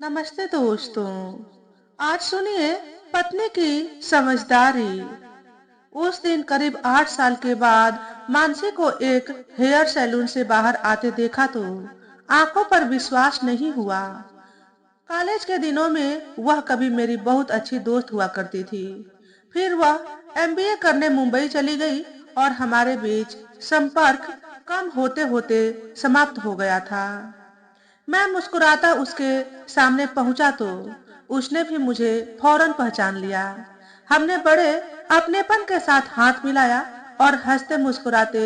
नमस्ते दोस्तों। आज सुनिए पत्नी की समझदारी। उस दिन करीब 8 साल के बाद मानसी को एक हेयर सैलून से बाहर आते देखा तो आंखों पर विश्वास नहीं हुआ। कॉलेज के दिनों में वह कभी मेरी बहुत अच्छी दोस्त हुआ करती थी। फिर वह एमबीए करने मुंबई चली गई और हमारे बीच संपर्क कम होते होते समाप्त हो गया था। मैं मुस्कुराता उसके सामने पहुंचा तो उसने भी मुझे फौरन पहचान लिया। हमने बड़े अपनेपन के साथ हाथ मिलाया और हंसते मुस्कुराते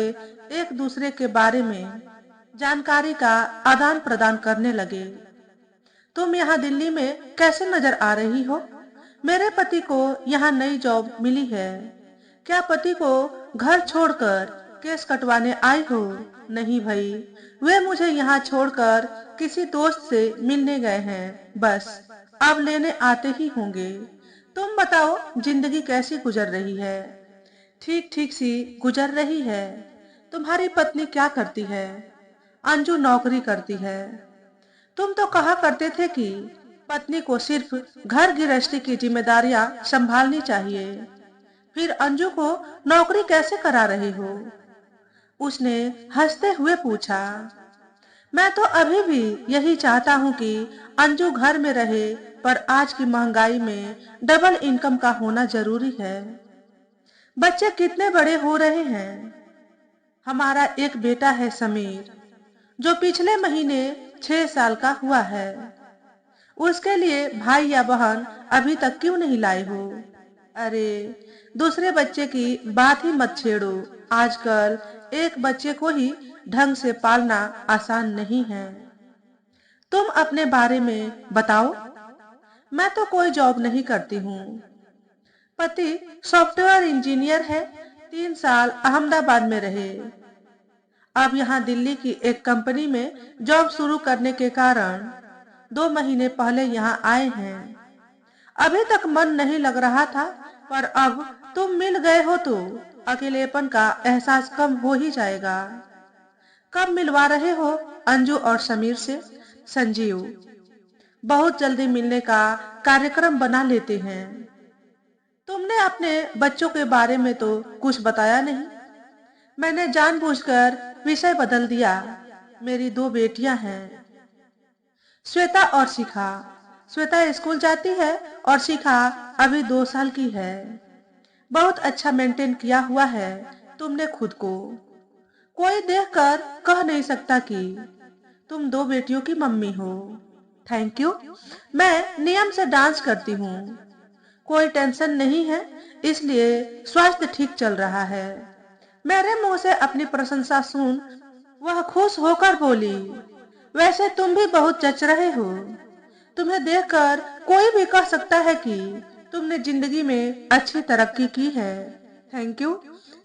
एक दूसरे के बारे में जानकारी का आदान प्रदान करने लगे। तुम यहाँ दिल्ली में कैसे नजर आ रही हो? मेरे पति को यहाँ नई जॉब मिली है। क्या पति को घर छोड़कर केस कटवाने आई हो? नहीं भाई, वे मुझे यहाँ छोड़कर किसी दोस्त से मिलने गए हैं, बस अब लेने आते ही होंगे। तुम बताओ, जिंदगी कैसी गुजर रही है? ठीक ठीक सी गुजर रही है। तुम्हारी पत्नी क्या करती है? अंजू नौकरी करती है। तुम तो कहा करते थे कि पत्नी को सिर्फ घर गृहस्थी की जिम्मेदारियां संभालनी चाहिए। फिर अंजू को नौकरी कैसे करा रहे हो? उसने हंसते हुए पूछा। मैं तो अभी भी यही चाहता हूँ कि अंजू घर में रहे, पर आज की महंगाई में डबल इनकम का होना जरूरी है। बच्चे कितने बड़े हो रहे हैं? हमारा एक बेटा है समीर, जो पिछले महीने 6 साल का हुआ है। उसके लिए भाई या बहन अभी तक क्यों नहीं लाए हो? अरे, दूसरे बच्चे की बात ही मत छेड़ो। आजकल एक बच्चे को ही ढंग से पालना आसान नहीं है। तुम अपने बारे में बताओ। मैं तो कोई जॉब नहीं करती हूँ। पति सॉफ्टवेयर इंजीनियर है। 3 साल अहमदाबाद में रहे। अब यहाँ दिल्ली की एक कंपनी में जॉब शुरू करने के कारण 2 महीने पहले यहाँ आए हैं। अभी तक मन नहीं लग रहा था, पर अब तुम मिल गए हो तो अकेलेपन का एहसास कम हो ही जाएगा। कब मिलवा रहे हो अंजू और समीर से? संजीव, बहुत जल्दी मिलने का कार्यक्रम बना लेते हैं। तुमने अपने बच्चों के बारे में तो कुछ बताया नहीं। मैंने जानबूझकर विषय बदल दिया। मेरी 2 बेटियां हैं, श्वेता और शिखा। श्वेता स्कूल जाती है और शिखा अभी 2 साल की है। बहुत अच्छा मेंटेन किया हुआ है तुमने खुद को। कोई देखकर कह नहीं सकता कि तुम 2 बेटियों की मम्मी हो। Thank you. मैं नियम से डांस करती हूँ। कोई टेंशन नहीं है, इसलिए स्वास्थ्य ठीक चल रहा है। मेरे मुंह से अपनी प्रशंसा सुन वह खुश होकर बोली, वैसे तुम भी बहुत जच रहे हो। तुम्हें देखकर कोई भी कह सकता है कि तुमने जिंदगी में अच्छी तरक्की की है। Thank you.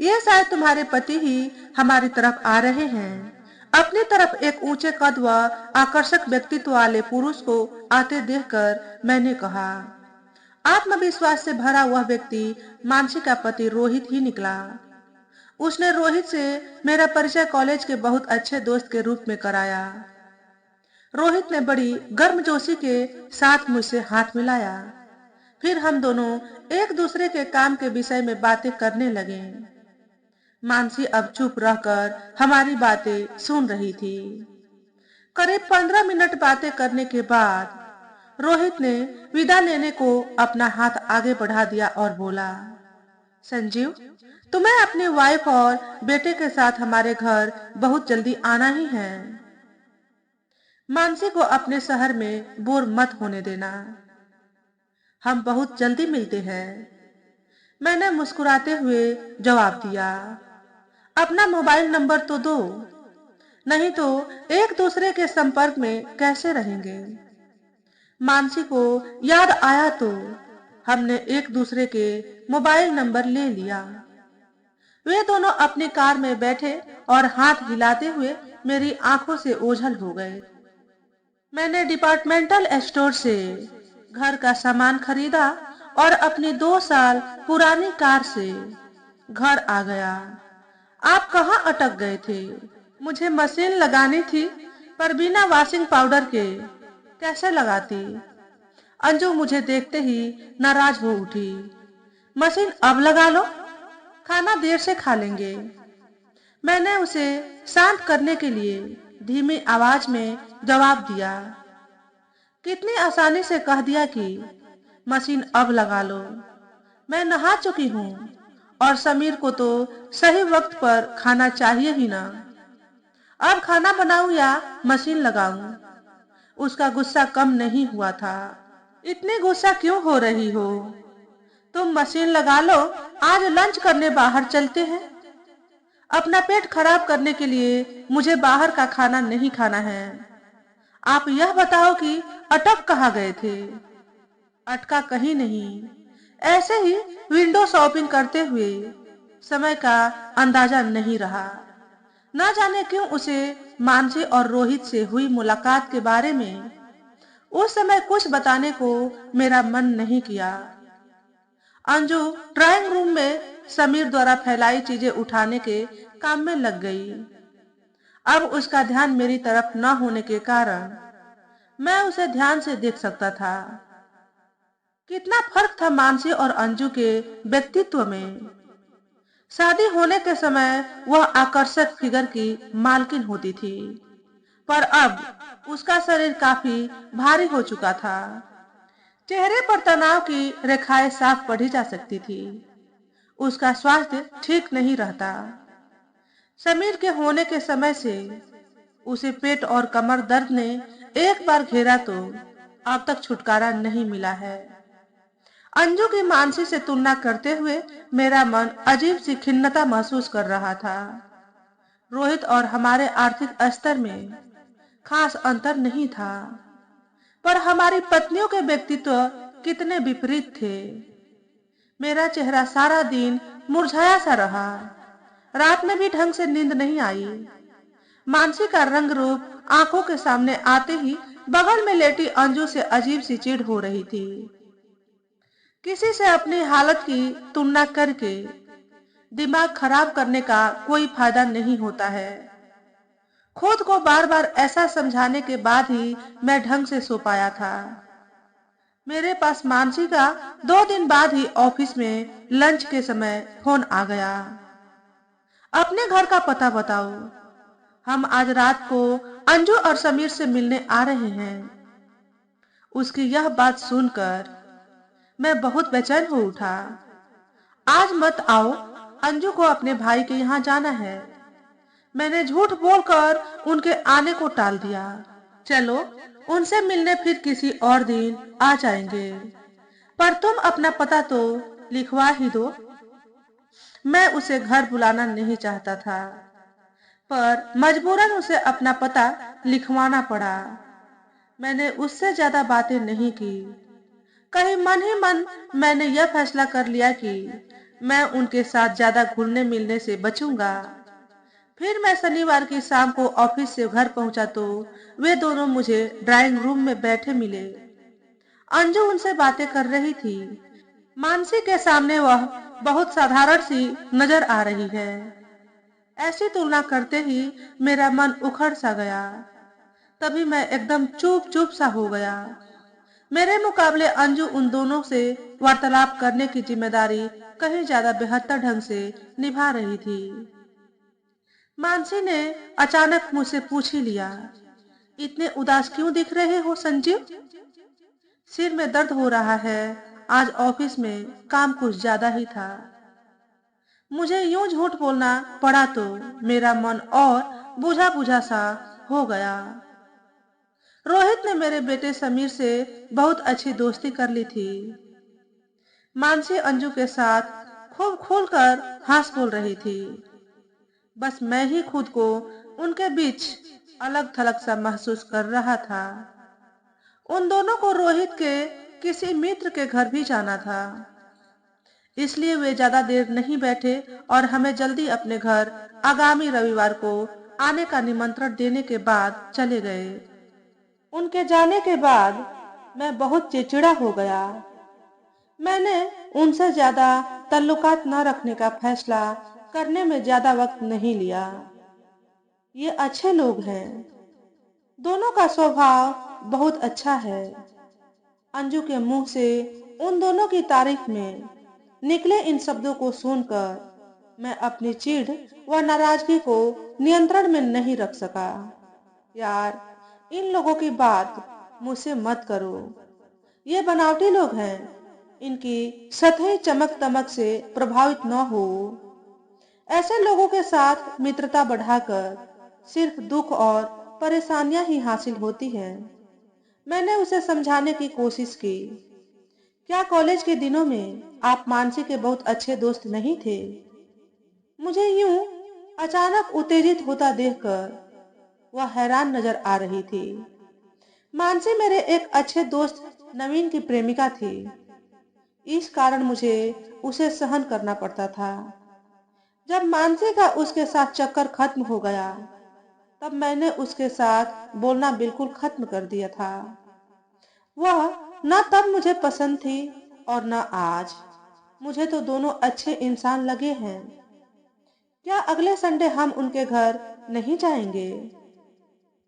ये शायद तुम्हारे पति ही हमारी तरफ आ रहे हैं। अपनी तरफ एक ऊंचे कद व आकर्षक व्यक्तित्व वाले पुरुष को आते देखकर मैंने कहा। आत्मविश्वास से भरा वह व्यक्ति मानसी का पति रोहित ही निकला। उसने रोहित से मेरा परिचय कॉलेज के बहुत अच्छे दोस्त के रूप में कराया। रोहित ने बड़ी गर्मजोशी के साथ मुझसे हाथ मिलाया। फिर हम दोनों एक दूसरे के काम के विषय में बातें करने लगे। मानसी अब चुप रहकर हमारी बातें सुन रही थी। करीब 15 मिनट बातें करने के बाद रोहित ने विदा लेने को अपना हाथ आगे बढ़ा दिया और बोला, संजीव, तुम्हें अपनी वाइफ और बेटे के साथ हमारे घर बहुत जल्दी आना ही है। मानसी को अपने शहर में बोर मत होने देना। हम बहुत जल्दी मिलते हैं, मैंने मुस्कुराते हुए जवाब दिया। अपना मोबाइल नंबर तो दो, नहीं तो एक दूसरे के संपर्क में कैसे रहेंगे। मानसी को याद आया तो हमने एक दूसरे के मोबाइल नंबर ले लिया। वे दोनों अपनी कार में बैठे और हाथ हिलाते हुए मेरी आंखों से ओझल हो गए। मैंने डिपार्टमेंटल स्टोर से घर का सामान खरीदा और अपनी 2 साल पुरानी कार से घर आ गया। आप कहाँ अटक गए थे? मुझे मशीन लगानी थी, पर बिना वॉशिंग पाउडर के कैसे लगाती। अंजू मुझे देखते ही नाराज हो उठी। मशीन अब लगा लो, खाना देर से खा लेंगे। मैंने उसे शांत करने के लिए धीमी आवाज में जवाब दिया। कितनी आसानी से कह दिया कि मशीन अब लगा लो। मैं नहा चुकी हूँ और समीर को तो सही वक्त पर खाना चाहिए ही ना। अब खाना बनाऊं या मशीन लगाऊं? उसका गुस्सा कम नहीं हुआ था। इतनी गुस्सा क्यों हो रही हो? तुम मशीन लगा लो, आज लंच करने बाहर चलते हैं। अपना पेट खराब करने के लिए मुझे बाहर का खाना नहीं खाना है। आप यह बताओ कि अटक कहाँ गए थे? अटका कहीं नहीं, ऐसे ही विंडो शॉपिंग करते हुए समय का अंदाजा नहीं रहा। न जाने क्यों उसे मानसी और रोहित से हुई मुलाकात के बारे में उस समय कुछ बताने को मेरा मन नहीं किया। अंजू ड्राइंग रूम में समीर द्वारा फैलाई चीजें उठाने के काम में लग गई। अब उसका ध्यान मेरी तरफ न होने के कारण मैं उसे ध्यान से देख सकता था। कितना फर्क था मानसी और अंजू के व्यक्तित्व में। शादी होने के समय वह आकर्षक फिगर की मालकिन होती थी, पर अब उसका शरीर काफी भारी हो चुका था। चेहरे पर तनाव की रेखाएं साफ पढ़ी जा सकती थी। उसका स्वास्थ्य ठीक नहीं रहता। समीर के होने के समय से उसे पेट और कमर दर्द ने एक बार घेरा तो अब तक छुटकारा नहीं मिला है। अंजू की मानसी से तुलना करते हुए मेरा मन अजीब सी खिन्नता महसूस कर रहा था। रोहित और हमारे आर्थिक स्तर में खास अंतर नहीं था, पर हमारी पत्नियों के व्यक्तित्व कितने विपरीत थे। मेरा चेहरा सारा दिन मुरझाया सा रहा। रात में भी ढंग से नींद नहीं आई। मानसी का रंग रूप आंखों के सामने आते ही बगल में लेटी अंजू से अजीब सी चिढ़ हो रही थी। किसी से अपनी हालत की तुलना करके दिमाग खराब करने का कोई फायदा नहीं होता है। खुद को बार बार ऐसा समझाने के बाद ही मैं ढंग से सो पाया था। मेरे पास मानसी का 2 दिन बाद ही ऑफिस में लंच के समय फोन आ गया। अपने घर का पता बताओ, हम आज रात को अंजू और समीर से मिलने आ रहे हैं। उसकी यह बात सुनकर मैं बहुत बेचैन हो उठा। आज मत आओ, अंजू को अपने भाई के यहाँ जाना है। मैंने झूठ बोलकर उनके आने को टाल दिया। चलो उनसे मिलने फिर किसी और दिन आ जाएंगे, पर तुम अपना पता तो लिखवा ही दो। मैं उसे घर बुलाना नहीं चाहता था, पर मजबूरन उसे अपना पता लिखवाना पड़ा। मैंने उससे ज्यादा बातें नहीं की। कहीं मन ही मन मैंने यह फैसला कर लिया कि मैं उनके साथ ज्यादा घुलने मिलने से बचूंगा। फिर मैं शनिवार की शाम को ऑफिस से घर पहुंचा तो वे दोनों मुझे ड्राइंग रूम में बैठे मिले। अंजू उनसे बातें कर रही थी। मानसी के सामने वह बहुत साधारण सी नजर आ रही है। ऐसी तुलना करते ही मेरा मन उखड़ सा गया। तभी मैं एकदम चुप चुप सा हो गया। मेरे मुकाबले अंजू उन दोनों से वार्तालाप करने की जिम्मेदारी कहीं ज्यादा बेहतर ढंग से निभा रही थी। मानसी ने अचानक मुझसे पूछ ही लिया, इतने उदास क्यों दिख रहे हो संजीव? सिर में दर्द हो रहा है, आज ऑफिस में काम कुछ ज्यादा ही था। मुझे यूं झूठ बोलना पड़ा तो मेरा मन और बुझा बुझा सा हो गया। रोहित ने मेरे बेटे समीर से बहुत अच्छी दोस्ती कर ली थी। मानसी अंजू के साथ खूब खुलकर हंस बोल रही थी। बस मैं ही खुद को उनके बीच अलग थलग सा महसूस कर रहा था। उन दोनों को रोहित के किसी मित्र के घर भी जाना था, इसलिए वे ज्यादा देर नहीं बैठे और हमें जल्दी अपने घर आगामी रविवार को आने का निमंत्रण देने के बाद चले गए। उनके जाने के बाद मैं बहुत चिड़चिड़ा हो गया। मैंने उनसे ज्यादा ताल्लुकात न रखने का फैसला करने में ज्यादा वक्त नहीं लिया। ये अच्छे लोग हैं। दोनों का स्वभाव बहुत अच्छा है। अंजू के मुंह से उन दोनों की तारीफ में निकले इन शब्दों को सुनकर मैं अपनी चिढ़ व नाराजगी को नियंत्रण में नहीं रख सका। यार, इन लोगों की बात मुझसे मत करो। ये बनावटी लोग हैं। इनकी सतही चमक तमक से प्रभावित न हो। ऐसे लोगों के साथ मित्रता बढ़ाकर सिर्फ दुख और परेशानियां ही हासिल होती हैं। मैंने उसे समझाने की कोशिश की। क्या कॉलेज के दिनों में आप मानसी के बहुत अच्छे दोस्त नहीं थे? मुझे यूं अचानक उत्तेजित होता देखकर वह हैरान नजर आ रही थी। मानसी मेरे एक अच्छे दोस्त नवीन की प्रेमिका थी। इस कारण मुझे उसे सहन करना पड़ता था। जब मानसी का उसके साथ चक्कर खत्म हो गया, तब मैंने उसके साथ बोलना बिल्कुल खत्म कर दिया था। वह न तब मुझे पसंद थी और न आज। मुझे तो दोनों अच्छे इंसान लगे हैं। क्या अगले संडे हम उनके घर नहीं जाएंगे?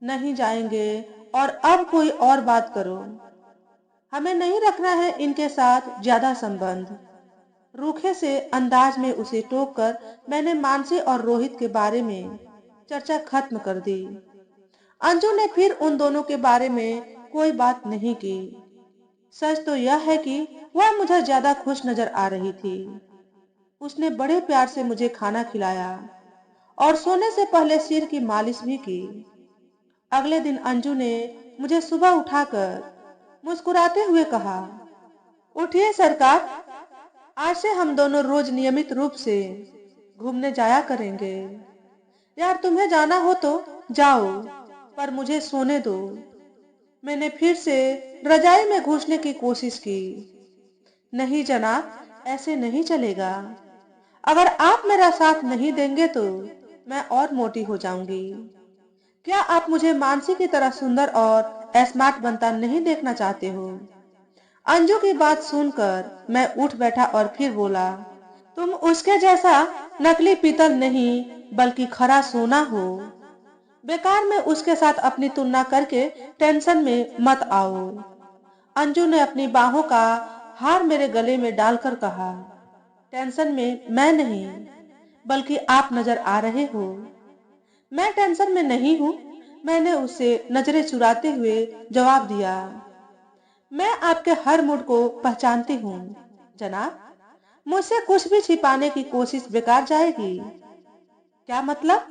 नहीं जाएंगे। और अब कोई और बात करो। हमें नहीं रखना है इनके साथ ज्यादा संबंध। रूखे से अंदाज में उसे टोक कर मैंने मानसी और रोहित के बारे में चर्चा खत्म कर दी। अंजू ने फिर उन दोनों के बारे में कोई बात नहीं की। सच तो यह है कि वह मुझे ज्यादा खुश नजर आ रही थी। उसने बड़े प्यार से मुझे खाना खिलाया और सोने से पहले सिर की मालिश भी की। अगले दिन अंजू ने मुझे सुबह उठाकर मुस्कुराते हुए कहा, उठिए सरकार, आज से हम दोनों रोज नियमित रूप से घूमने जाया करेंगे। यार, तुम्हें जाना हो तो जाओ, पर मुझे सोने दो। मैंने फिर से रजाई में घुसने की कोशिश की। नहीं जनाब, ऐसे नहीं चलेगा। अगर आप मेरा साथ नहीं देंगे तो मैं और मोटी हो जाऊंगी। क्या आप मुझे मानसी की तरह सुंदर और स्मार्ट बनता नहीं देखना चाहते हो? अंजू की बात सुनकर मैं उठ बैठा और फिर बोला, तुम उसके जैसा नकली पीतल नहीं बल्कि खरा सोना हो। बेकार में उसके साथ अपनी तुलना करके टेंशन में मत आओ। अंजू ने अपनी बाहों का हार मेरे गले में डालकर कहा, टेंशन में मैं नहीं बल्कि आप नजर आ रहे हो। मैं टेंशन में नहीं हूँ। मैंने उससे नजरें चुराते हुए जवाब दिया, मैं आपके हर मूड को पहचानती हूँ जनाब। मुझसे कुछ भी छिपाने की कोशिश बेकार जाएगी। क्या मतलब?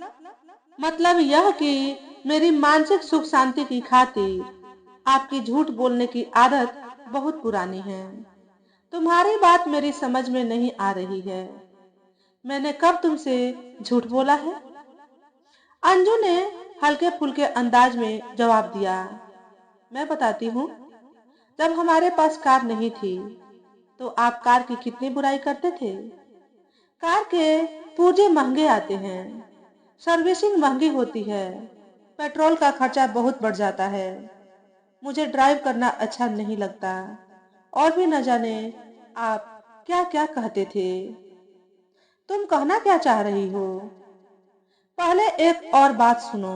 मतलब यह कि मेरी मानसिक सुख शांति की खातिर आपकी झूठ बोलने की आदत बहुत पुरानी है। तुम्हारी बात मेरी समझ में नहीं आ रही है। मैंने कब तुमसे झूठ बोला है? अंजू ने हल्के फुल्के अंदाज में जवाब दिया, मैं बताती हूँ। जब हमारे पास कार नहीं थी तो आप कार की कितनी बुराई करते थे। कार के पुर्जे महंगे आते हैं, सर्विसिंग महंगी होती है, पेट्रोल का खर्चा बहुत बढ़ जाता है। मुझे ड्राइव करना अच्छा नहीं लगता। और भी न जाने आप क्या क्या कहते थे। तुम कहना क्या चाह रही हो? पहले एक और बात सुनो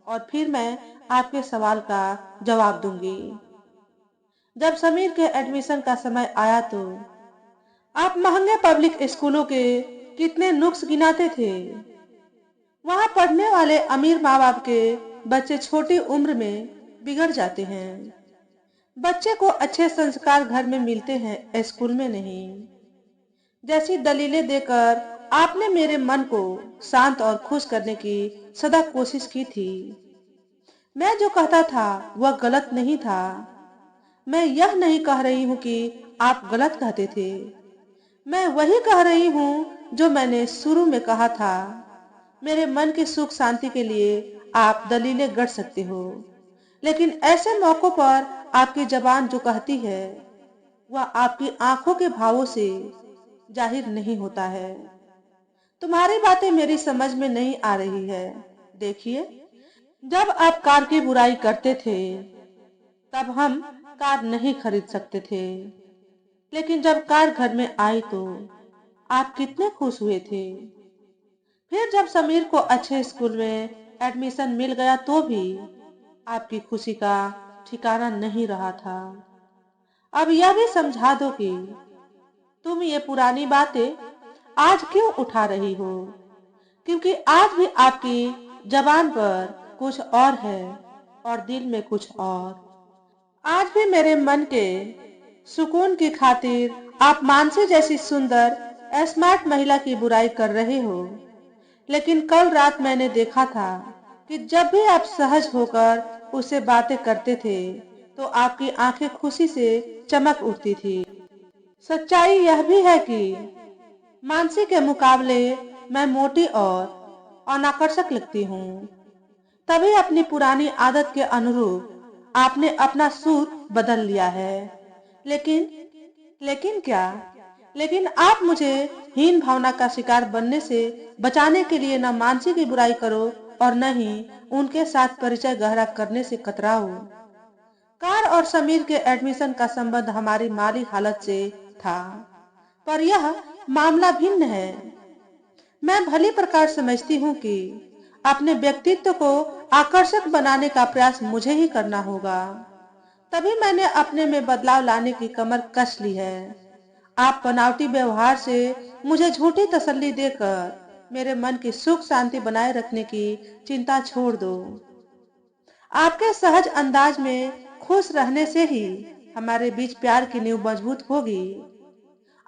और फिर मैं आपके सवाल का जवाब दूंगी। जब समीर के एडमिशन का समय आया तो आप महंगे पब्लिक स्कूलों के कितने नुक्स गिनाते थे। वहां पढ़ने वाले अमीर माँ बाप के बच्चे छोटी उम्र में बिगड़ जाते हैं। बच्चे को अच्छे संस्कार घर में मिलते हैं, स्कूल में नहीं। जैसी दलीलें देकर आपने मेरे मन को शांत और खुश करने की सदा कोशिश की थी। मैं जो कहता था वह गलत नहीं था। मैं यह नहीं कह रही हूँ कि आप गलत कहते थे। मैं वही कह रही हूँ जो मैंने शुरू में कहा था। मेरे मन की सुख शांति के लिए आप दलीलें गढ़ सकते हो, लेकिन ऐसे मौकों पर आपकी जबान जो कहती है वह आपकी आंखों के भावों से जाहिर नहीं होता है। तुम्हारी बातें मेरी समझ में नहीं आ रही है। देखिए, जब आप कार की बुराई करते थे तब हम कार नहीं खरीद सकते थे, लेकिन जब कार घर में आई तो आप कितने खुश हुए थे। फिर जब समीर को अच्छे स्कूल में एडमिशन मिल गया तो भी आपकी खुशी का ठिकाना नहीं रहा था। अब यह भी समझा दो कि तुम ये पुरानी बातें आज क्यों उठा रही हो, क्योंकि आज भी आपकी जबान पर कुछ और है और दिल में कुछ और। आज भी मेरे मन के सुकून की खातिर आप मानसी जैसी सुंदर स्मार्ट महिला की बुराई कर रहे हो। लेकिन कल रात मैंने देखा था कि जब भी आप सहज होकर उससे बातें करते थे तो आपकी आंखें खुशी से चमक उठती थी। सच्चाई यह भी है कि मानसी के मुकाबले मैं मोटी और अनाकर्षक लगती हूँ। तभी अपनी पुरानी आदत के अनुरूप आपने अपना सूर बदल लिया है। लेकिन लेकिन क्या? लेकिन आप मुझे हीन भावना का शिकार बनने से बचाने के लिए न मानसी की बुराई करो और न ही उनके साथ परिचय गहरा करने से कतराओ। कार और समीर के एडमिशन का संबंध हमारी माली हालत से था, पर यह मामला भिन्न है। मैं भली प्रकार समझती हूँ कि अपने व्यक्तित्व को आकर्षक बनाने का प्रयास मुझे ही करना होगा। तभी मैंने अपने में बदलाव लाने की कमर कस ली है। आप बनावटी व्यवहार से मुझे झूठी तसल्ली देकर मेरे मन की सुख शांति बनाए रखने की चिंता छोड़ दो। आपके सहज अंदाज में खुश रहने से ही हमारे बीच प्यार की नींव मजबूत होगी।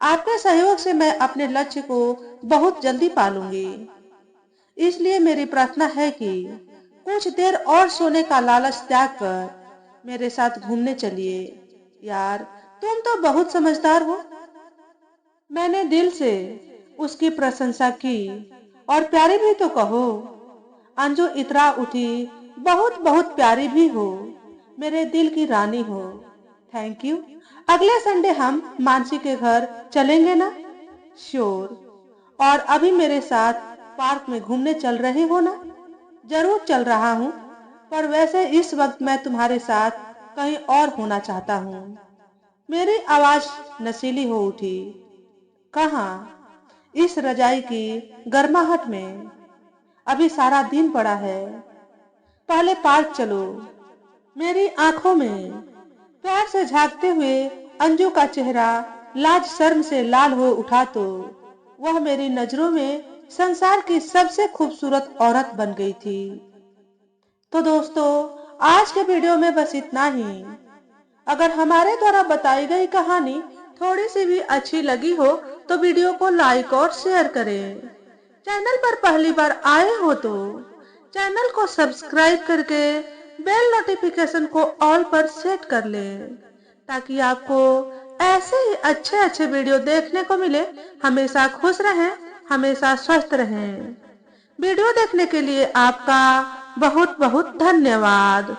आपके सहयोग से मैं अपने लक्ष्य को बहुत जल्दी पालूंगी। इसलिए मेरी प्रार्थना है कि कुछ देर और सोने का लालच त्याग कर मेरे साथ घूमने चलिए। यार, तुम तो बहुत समझदार हो। मैंने दिल से उसकी प्रशंसा की। और प्यारी भी तो कहो। अंजू इतरा उठी, बहुत बहुत प्यारी भी हो, मेरे दिल की रानी हो। Thank you. अगले संडे हम मानसी के घर चलेंगे ना? श्योर। और अभी मेरे साथ पार्क में घूमने चल रहे हो ना? जरूर चल रहा हूँ, पर वैसे इस वक्त मैं तुम्हारे साथ कहीं और होना चाहता हूँ। मेरी आवाज नशीली हो उठी। कहाँ? इस रजाई की गर्माहट में। अभी सारा दिन पड़ा है। पहले पार्क चलो। मेरी आंखों में प्यार से झांकते हुए अंजू का चेहरा लाज शर्म से लाल हो उठा तो वह मेरी नजरों में संसार की सबसे खूबसूरत औरत बन गई थी। तो दोस्तों, आज के वीडियो में बस इतना ही। अगर हमारे द्वारा बताई गई कहानी थोड़ी सी भी अच्छी लगी हो तो वीडियो को लाइक और शेयर करें। चैनल पर पहली बार आए हो तो चैनल को सब्सक्राइब करके बेल नोटिफिकेशन को ऑल पर सेट कर लें, ताकि आपको ऐसे ही अच्छे अच्छे वीडियो देखने को मिले। हमेशा खुश रहें, हमेशा स्वस्थ रहें। वीडियो देखने के लिए आपका बहुत बहुत धन्यवाद।